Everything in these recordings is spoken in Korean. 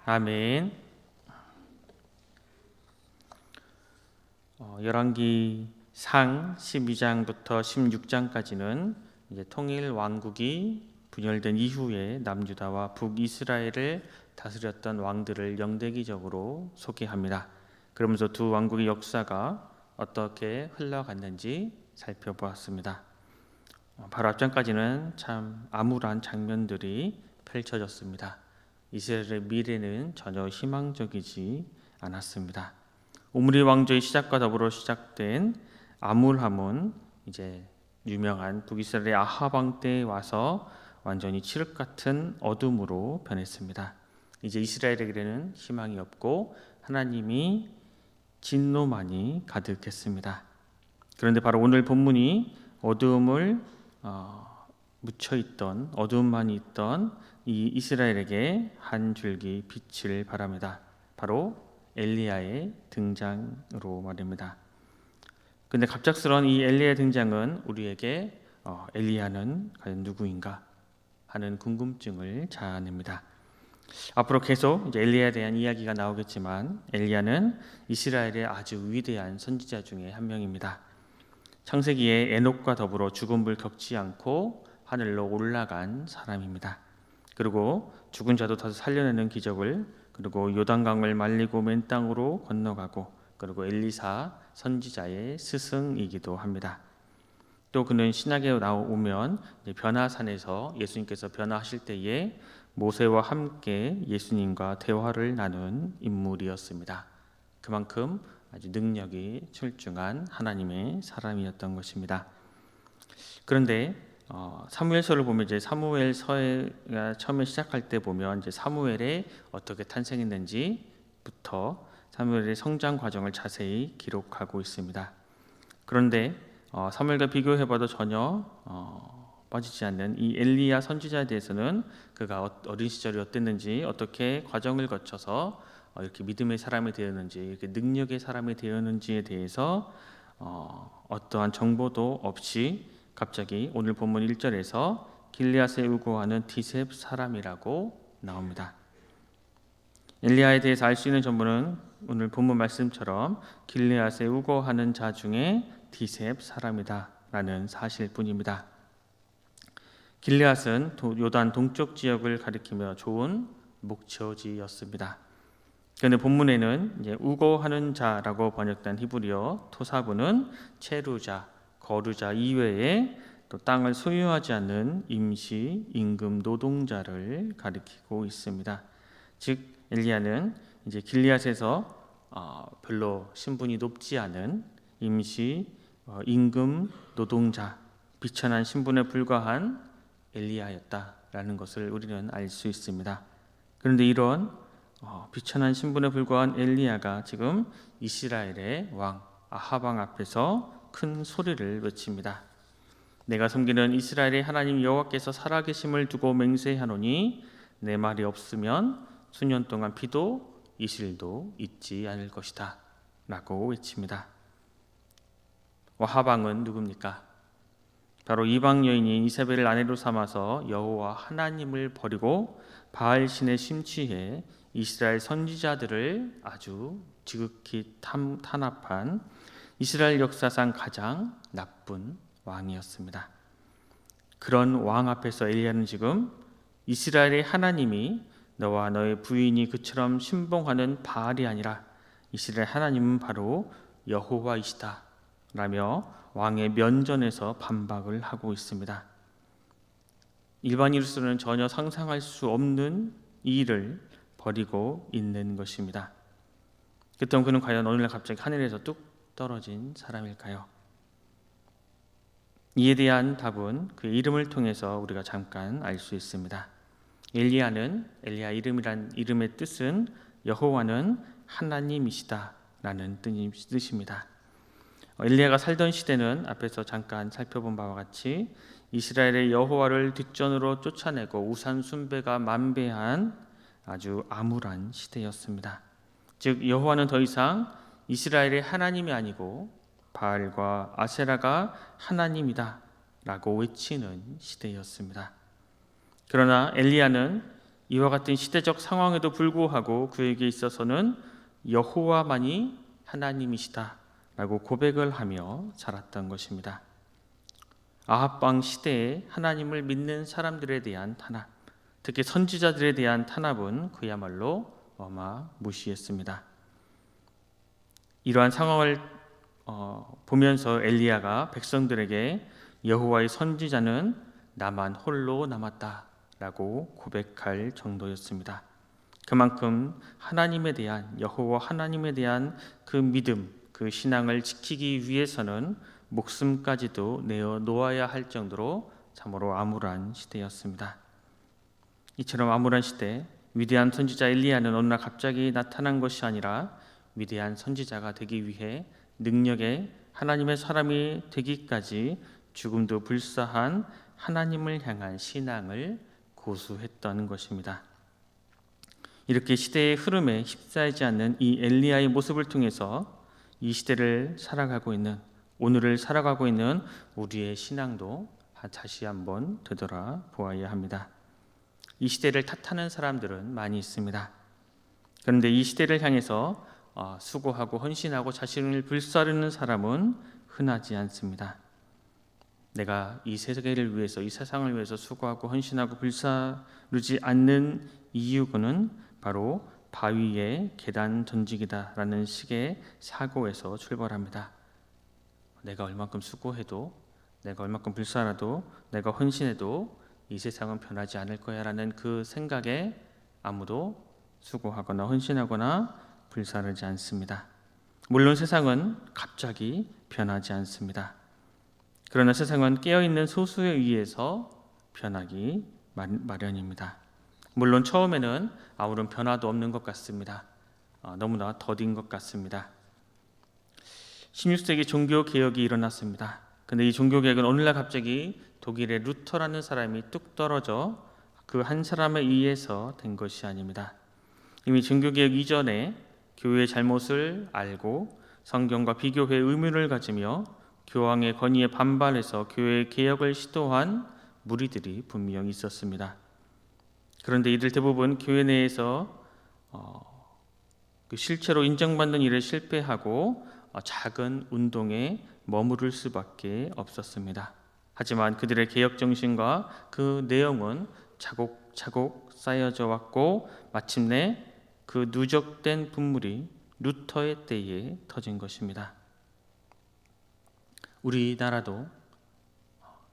아멘. 열왕기상 12장부터 16장까지는 이제 통일 왕국이 분열된 이후에 남유다와 북이스라엘을 다스렸던 왕들을 영대기적으로 소개합니다. 그러면서 두 왕국의 역사가 어떻게 흘러갔는지 살펴보았습니다. 바로 앞장까지는 참 암울한 장면들이 펼쳐졌습니다. 이스라엘의 미래는 전혀 희망적이지 않았습니다. 오므리 왕조의 시작과 더불어 시작된 암울함은 이제 유명한 북이스라엘의 아합 왕 때에 와서 완전히 칠흑 같은 어둠으로 변했습니다. 이제 이스라엘에게는 희망이 없고 하나님이 진노만이 가득했습니다. 그런데 바로 오늘 본문이 어두움을 묻혀있던 어두움만이 있던 이 이스라엘에게 한 줄기 빛을 발합니다. 바로 엘리야의 등장으로 말입니다. 근데 갑작스러운 이 엘리야의 등장은 우리에게 엘리야는 과연 누구인가 하는 궁금증을 자아냅니다. 앞으로 계속 이제 엘리야에 대한 이야기가 나오겠지만 엘리야는 이스라엘의 아주 위대한 선지자 중에 한 명입니다. 창세기에 에녹과 더불어 죽음을 겪지 않고 하늘로 올라간 사람입니다. 그리고 죽은 자도 다시 살려내는 기적을, 그리고 요단강을 말리고 맨 땅으로 건너가고, 그리고 엘리사 선지자의 스승이기도 합니다. 또 그는 신약에 나오면 변화산에서 예수님께서 변화하실 때에 모세와 함께 예수님과 대화를 나눈 인물이었습니다. 그만큼 아주 능력이 출중한 하나님의 사람이었던 것입니다. 그런데 사무엘서를 보면 이제 사무엘서가 처음에 시작할 때 보면 이제 사무엘이 어떻게 탄생했는지부터 사무엘의 성장 과정을 자세히 기록하고 있습니다. 그런데 사무엘과 비교해봐도 전혀 빠지지 않는 이 엘리야 선지자에 대해서는 그가 어린 시절이 어땠는지, 어떻게 과정을 거쳐서 이렇게 믿음의 사람이 되었는지, 이렇게 능력의 사람이 되었는지에 대해서 어떠한 정보도 없이 갑자기 오늘 본문 1절에서 길르앗에 우거하는 디셉 사람이라고 나옵니다. 엘리야에 대해서 알 수 있는 정보는 오늘 본문 말씀처럼 길르앗에 우거하는 자 중에 디셉 사람이다 라는 사실뿐입니다. 길르앗은 요단 동쪽 지역을 가리키며 좋은 목초지였습니다. 그런데 본문에는 이제 우거하는 자라고 번역된 히브리어 토사구는 체루자, 거류자 이외에 또 땅을 소유하지 않는 임시 임금 노동자를 가리키고 있습니다. 즉 엘리야는 이제 길리앗에서 별로 신분이 높지 않은 임시 임금 노동자, 비천한 신분에 불과한 엘리야였다라는 것을 우리는 알 수 있습니다. 그런데 이런 비천한 신분에 불과한 엘리야가 지금 이스라엘의 왕 아합 왕 앞에서 큰 소리를 외칩니다. 내가 섬기는 이스라엘의 하나님 여호와께서 살아계심을 두고 맹세하노니 내 말이 없으면 수년 동안 비도 이슬도 있지 않을 것이다 라고 외칩니다. 아합 왕은 누굽니까? 바로 이방 여인인 이세벨을 아내로 삼아서 여호와 하나님을 버리고 바알 신에 심취해 이스라엘 선지자들을 아주 지극히 탄압한 이스라엘 역사상 가장 나쁜 왕이었습니다. 그런 왕 앞에서 엘리야는 지금 이스라엘의 하나님이 너와 너의 부인이 그처럼 신봉하는 바알이 아니라 이스라엘 하나님은 바로 여호와이시다 라며 왕의 면전에서 반박을 하고 있습니다. 일반인으로서는 전혀 상상할 수 없는 일을 벌이고 있는 것입니다. 그렇다면 그는 과연 어느 날 갑자기 하늘에서 뚝 떨어진 사람일까요? 이에 대한 답은 그의 이름을 통해서 우리가 잠깐 알 수 있습니다. 엘리야 이름의 뜻은 여호와는 하나님이시다 라는 뜻입니다. 엘리야가 살던 시대는 앞에서 잠깐 살펴본 바와 같이 이스라엘의 여호와를 뒷전으로 쫓아내고 우상 숭배가 만배한 아주 암울한 시대였습니다. 즉 여호와는 더 이상 이스라엘의 하나님이 아니고 바알과 아세라가 하나님이다 라고 외치는 시대였습니다. 그러나 엘리야는 이와 같은 시대적 상황에도 불구하고 그에게 있어서는 여호와만이 하나님이시다라고 고백을 하며 자랐던 것입니다. 아합 왕 시대에 하나님을 믿는 사람들에 대한 탄압, 특히 선지자들에 대한 탄압은 그야말로 어마무시했습니다. 이러한 상황을 보면서 엘리야가 백성들에게 여호와의 선지자는 나만 홀로 남았다라고 고백할 정도였습니다. 그만큼 하나님에 대한, 여호와 하나님에 대한 그 믿음, 그 신앙을 지키기 위해서는 목숨까지도 내어 놓아야 할 정도로 참으로 암울한 시대였습니다. 이처럼 암울한 시대, 위대한 선지자 엘리야는 어느 날 갑자기 나타난 것이 아니라 위대한 선지자가 되기 위해 능력의 하나님의 사람이 되기까지 죽음도 불사한 하나님을 향한 신앙을 고수했던 것입니다. 이렇게 시대의 흐름에 휩싸이지 않는 이 엘리야의 모습을 통해서 이 시대를 살아가고 있는, 오늘을 살아가고 있는 우리의 신앙도 다시 한번 되돌아 보아야 합니다. 이 시대를 탓하는 사람들은 많이 있습니다. 그런데 이 시대를 향해서 수고하고 헌신하고 자신을 불사르는 사람은 흔하지 않습니다. 내가 이 세계를 위해서, 이 세상을 위해서 수고하고 헌신하고 불사르지 않는 이유는 바로 바위에 계단 던지기다라는 식의 사고에서 출발합니다. 내가 얼만큼 수고해도, 내가 얼만큼 불사라도, 내가 헌신해도 이 세상은 변하지 않을 거야 라는 그 생각에 아무도 수고하거나 헌신하거나 불사르지 않습니다. 물론 세상은 갑자기 변하지 않습니다. 그러나 세상은 깨어있는 소수에 의해서 변하기 마련입니다. 물론 처음에는 아무런 변화도 없는 것 같습니다. 너무나 더딘 것 같습니다. 16세기 종교개혁이 일어났습니다. 근데 이 종교개혁은 오늘날 갑자기 독일의 루터라는 사람이 뚝 떨어져 그 한 사람에 의해서 된 것이 아닙니다. 이미 종교개혁 이전에 교회의 잘못을 알고 성경과 비교해 의문을 가지며 교황의 건의에 반발해서 교회 개혁을 시도한 무리들이 분명히 있었습니다. 그런데 이들 대부분 교회 내에서 실체로 인정받는 일에 실패하고 작은 운동에 머무를 수밖에 없었습니다. 하지만 그들의 개혁 정신과 그 내용은 차곡차곡 쌓여져 왔고 마침내 그 누적된 분물이 루터의 때에 터진 것입니다. 우리나라도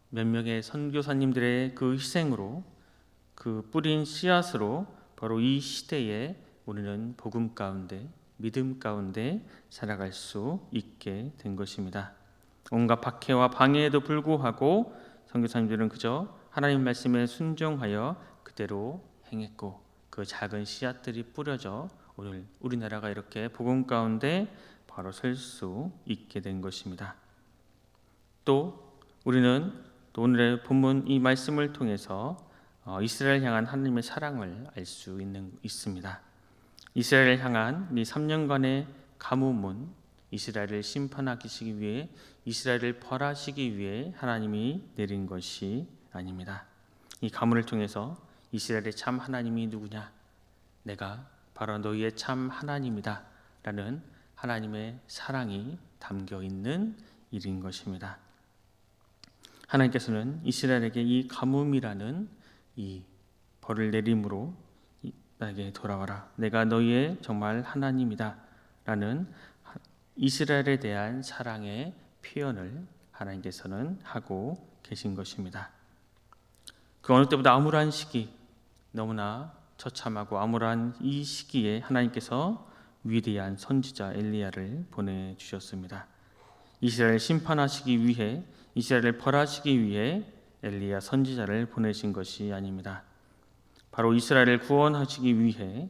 몇 명의 선교사님들의 그 희생으로, 그 뿌린 씨앗으로 바로 이 시대에 우리는 복음 가운데, 믿음 가운데 살아갈 수 있게 된 것입니다. 온갖 박해와 방해에도 불구하고 선교사님들은 그저 하나님 말씀에 순종하여 그대로 행했고 그 작은 씨앗들이 뿌려져 오늘 우리나라가 이렇게 복음 가운데 바로 설 수 있게 된 것입니다. 또 우리는 또 오늘의 본문 이 말씀을 통해서 이스라엘 향한 하나님의 사랑을 알 수 있습니다. 이스라엘을 향한 이 3년간의 가뭄은 이스라엘을 심판하시기 위해, 이스라엘을 벌하시기 위해 하나님이 내린 것이 아닙니다. 이 가문을 통해서 이스라엘의 참 하나님이 누구냐? 내가 바로 너희의 참 하나님이다 라는 하나님의 사랑이 담겨 있는 일인 것입니다. 하나님께서는 이스라엘에게 이 가뭄이라는 이 벌을 내림으로 나에게 돌아와라, 내가 너희의 정말 하나님이다 라는 이스라엘에 대한 사랑의 표현을 하나님께서는 하고 계신 것입니다. 그 어느 때보다 암울한 시기, 너무나 처참하고 암울한 이 시기에 하나님께서 위대한 선지자 엘리야를 보내주셨습니다. 이스라엘을 심판하시기 위해, 이스라엘을 벌하시기 위해 엘리야 선지자를 보내신 것이 아닙니다. 바로 이스라엘을 구원하시기 위해,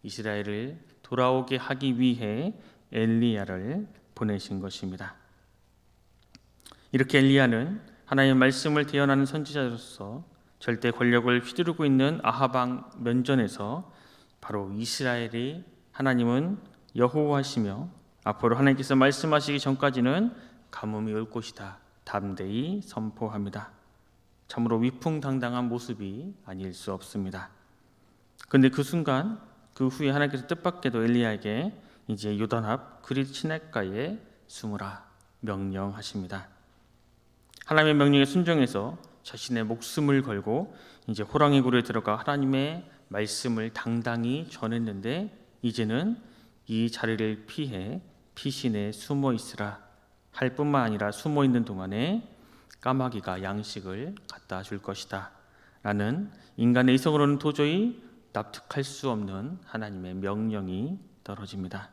이스라엘을 돌아오게 하기 위해 엘리야를 보내신 것입니다. 이렇게 엘리야는 하나님의 말씀을 대언하는 선지자로서 절대 권력을 휘두르고 있는 아합 왕 면전에서 바로 이스라엘이 하나님은 여호와시며 앞으로 하나님께서 말씀하시기 전까지는 가뭄이 올 것이다 담대히 선포합니다. 참으로 위풍당당한 모습이 아닐 수 없습니다. 그런데 그 순간 그 후에 하나님께서 뜻밖에도 엘리야에게 이제 요단 앞 그릿 시냇가에 숨으라 명령하십니다. 하나님의 명령에 순종해서 자신의 목숨을 걸고 이제 호랑이 굴에 들어가 하나님의 말씀을 당당히 전했는데, 이제는 이 자리를 피해 피신에 숨어 있으라 할 뿐만 아니라 숨어 있는 동안에 까마귀가 양식을 갖다 줄 것이다 라는 인간의 이성으로는 도저히 납득할 수 없는 하나님의 명령이 떨어집니다.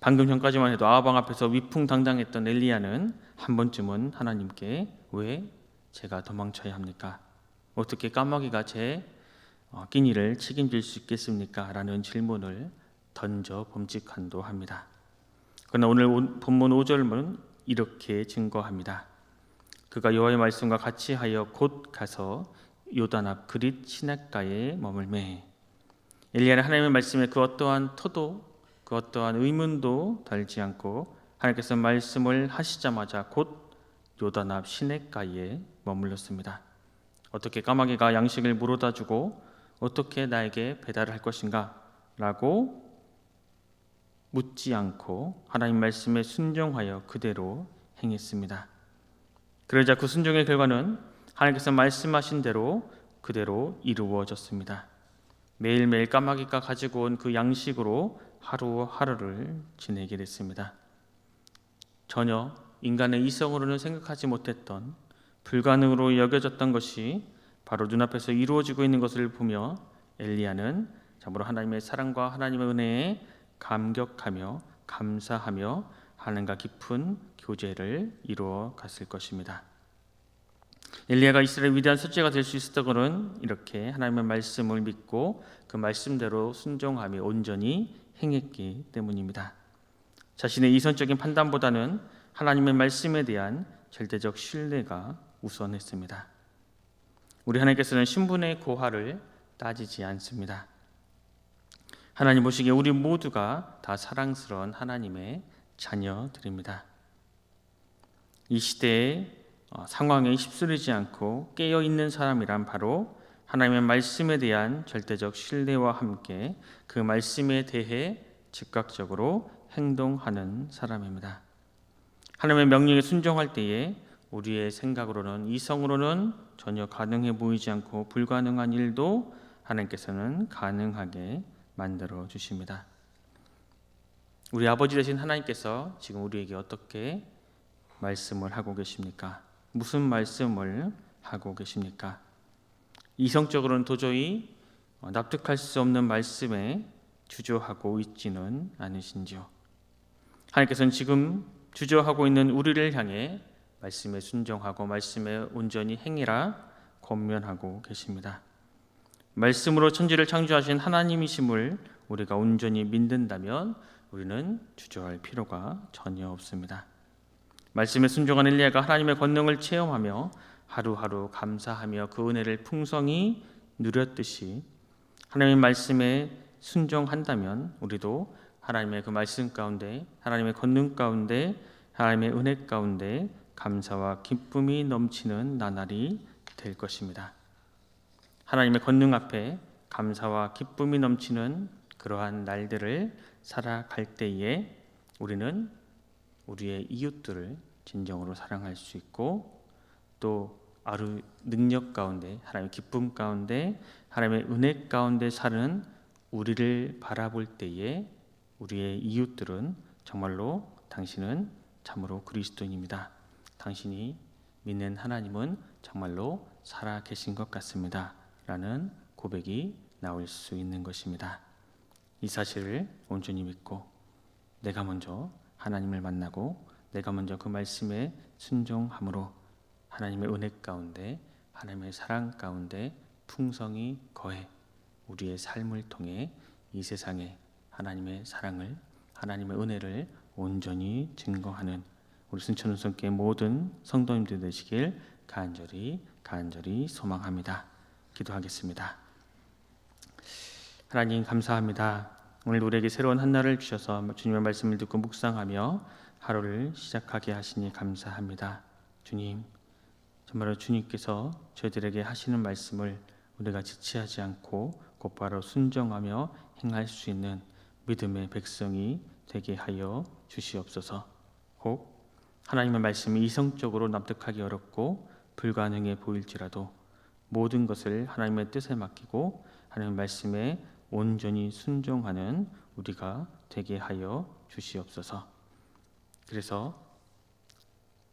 방금 전까지만 해도 아방 앞에서 위풍당당했던 엘리야는 한 번쯤은 하나님께 왜 제가 도망쳐야 합니까? 어떻게 까마귀가 제 끼니를 책임질 수 있겠습니까? 라는 질문을 던져 범직한도 합니다. 그러나 오늘 본문 5절은 이렇게 증거합니다. 그가 여호와의 말씀과 같이 하여 곧 가서 요단 앞 그릿 시냇가에 머물매. 엘리야는 하나님의 말씀에 그 어떠한 토도 그 어떠한 의문도 달지 않고 하나님께서 말씀을 하시자마자 곧 요단 앞 시냇가에 머물렀습니다. 어떻게 까마귀가 양식을 물어다 주고 어떻게 나에게 배달을 할 것인가? 라고 묻지 않고 하나님 말씀에 순종하여 그대로 행했습니다. 그러자 그 순종의 결과는 하나님께서 말씀하신 대로 그대로 이루어졌습니다. 매일매일 까마귀가 가지고 온 그 양식으로 하루하루를 지내게 됐습니다. 전혀 인간의 이성으로는 생각하지 못했던 불가능으로 여겨졌던 것이 바로 눈앞에서 이루어지고 있는 것을 보며 엘리야는 참으로 하나님의 사랑과 하나님의 은혜에 감격하며 감사하며 하나님과 깊은 교제를 이루어 갔을 것입니다. 엘리야가 이스라엘 위대한 선지자가 될 수 있었던 것은 이렇게 하나님의 말씀을 믿고 그 말씀대로 순종하며 온전히 행했기 때문입니다. 자신의 이성적인 판단보다는 하나님의 말씀에 대한 절대적 신뢰가 우선했습니다. 우리 하나님께서는 신분의 고하를 따지지 않습니다. 하나님 보시기에 우리 모두가 다 사랑스러운 하나님의 자녀들입니다. 이 시대의 상황에 휩쓸리지 않고 깨어있는 사람이란 바로 하나님의 말씀에 대한 절대적 신뢰와 함께 그 말씀에 대해 즉각적으로 행동하는 사람입니다. 하나님의 명령에 순종할 때에 우리의 생각으로는 이성으로는 전혀 가능해 보이지 않고 불가능한 일도 하나님께서는 가능하게 만들어 주십니다. 우리 아버지 되신 하나님께서 지금 우리에게 어떻게 말씀을 하고 계십니까? 무슨 말씀을 하고 계십니까? 이성적으로는 도저히 납득할 수 없는 말씀에 주저하고 있지는 않으신지요? 하나님께서는 지금 주저하고 있는 우리를 향해 말씀에 순종하고 말씀에 온전히 행하라 권면하고 계십니다. 말씀으로 천지를 창조하신 하나님이심을 우리가 온전히 믿는다면 우리는 주저할 필요가 전혀 없습니다. 말씀에 순종한 엘리야가 하나님의 권능을 체험하며 하루하루 감사하며 그 은혜를 풍성히 누렸듯이 하나님의 말씀에 순종한다면 우리도 하나님의 그 말씀 가운데, 하나님의 권능 가운데, 하나님의 은혜 가운데 감사와 기쁨이 넘치는 나날이 될 것입니다. 하나님의 권능 앞에 감사와 기쁨이 넘치는 그러한 날들을 살아갈 때에 우리는 우리의 이웃들을 진정으로 사랑할 수 있고, 또 아루 능력 가운데, 하나님의 기쁨 가운데, 하나님의 은혜 가운데 사는 우리를 바라볼 때에 우리의 이웃들은 정말로 당신은 참으로 그리스도인입니다. 당신이 믿는 하나님은 정말로 살아 계신 것 같습니다. 라는 고백이 나올 수 있는 것입니다. 이 사실을 온전히 믿고 내가 먼저 하나님을 만나고 내가 먼저 그 말씀에 순종함으로 하나님의 은혜 가운데 하나님의 사랑 가운데 풍성히 거해 우리의 삶을 통해 이 세상에 하나님의 사랑을 하나님의 은혜를 온전히 증거하는 우리 순천운성교회 모든 성도님들 되시길 간절히 소망합니다. 기도하겠습니다. 하나님 감사합니다. 오늘 우리에게 새로운 한 날을 주셔서 주님의 말씀을 듣고 묵상하며 하루를 시작하게 하시니 감사합니다. 주님, 정말로 주님께서 저희들에게 하시는 말씀을 우리가 지체하지 않고 곧바로 순종하며 행할 수 있는 믿음의 백성이 되게 하여 주시옵소서. 혹 하나님의 말씀이 이성적으로 납득하기 어렵고 불가능해 보일지라도 모든 것을 하나님의 뜻에 맡기고 하나님의 말씀에 온전히 순종하는 우리가 되게 하여 주시옵소서. 그래서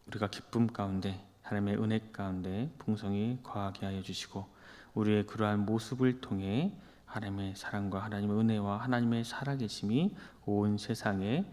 우리가 기쁨 가운데 하나님의 은혜 가운데 풍성히 거하게 하여 주시고 우리의 그러한 모습을 통해 하나님의 사랑과 하나님의 은혜와 하나님의 살아계심이 온 세상에